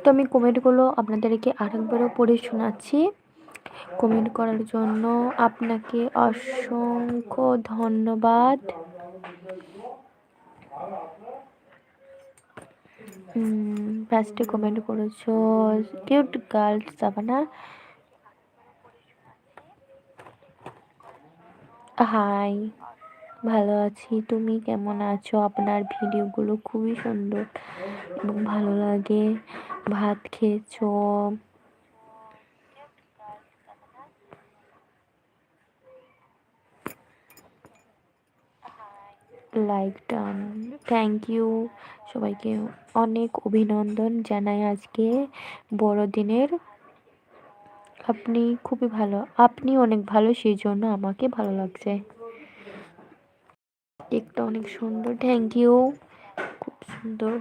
তো আমি কমেন্টগুলো আপনাদেরকে আরেকবারও পড়ে শোনাচ্ছি। কমেন্ট করার জন্য আপনাকে অসংখ্য ধন্যবাদ। ফার্স্টে কমেন্ট করেছো কিউট গার্ল সাবানা। হাই, ভালো আছি, তুমি কেমন আছো? আপনার ভিডিওগুলো খুবই সুন্দর এবং ভালো লাগে। ভাত খেয়েছো? Like done, thank you. সবাইকে অনেক অভিনন্দন জানাই আজকে বড়দিনের। আপনি খুবই ভালো, আপনি অনেক ভালো, সেই জন্য আমাকে ভালো লাগছে। কেকটা অনেক সুন্দর, থ্যাংক ইউ, খুব সুন্দর।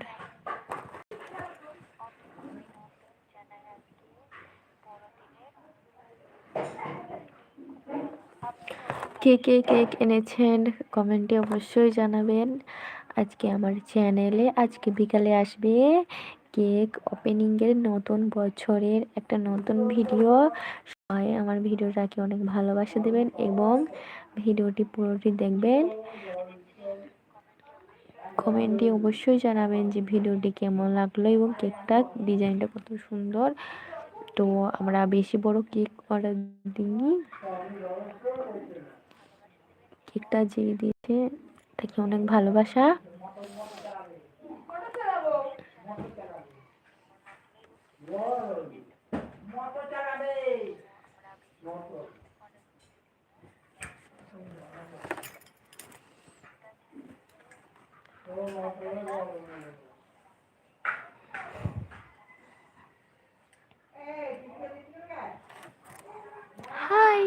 কে কে কেক এনেছেন কমেন্টে অবশ্যই জানাবেন। আজকে আমার চ্যানেলে আজকে বিকালে আসবে কেক ওপেনিংয়ের, নতুন বছরের একটা নতুন ভিডিও। সবাই আমার ভিডিওটাকে অনেক ভালোবাসা দেবেন এবং ভিডিওটি পুরোটি দেখবেন। কমেন্টে অবশ্যই জানাবেন যে ভিডিওটি কেমন লাগলো এবং কেকটা ডিজাইনটা কত সুন্দর। তো আমরা বেশি বড় কেক অর্ডার দিইনি, কেকটা যে দিয়েছে তাকে অনেক ভালোবাসা। হাই,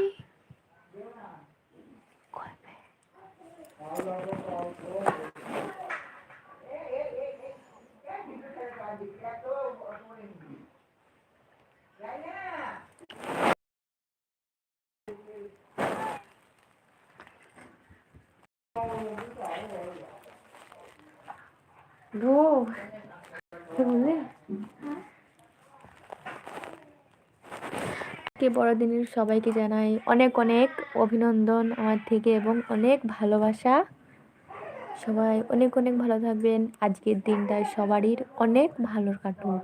বড়দিনের সবাইকে জানাই অনেক অনেক অভিনন্দন আমার থেকে এবং অনেক ভালোবাসা। সবাই অনেক অনেক ভালো থাকবেন। আজকের দিনটা সবারই অনেক ভালো কাটুক।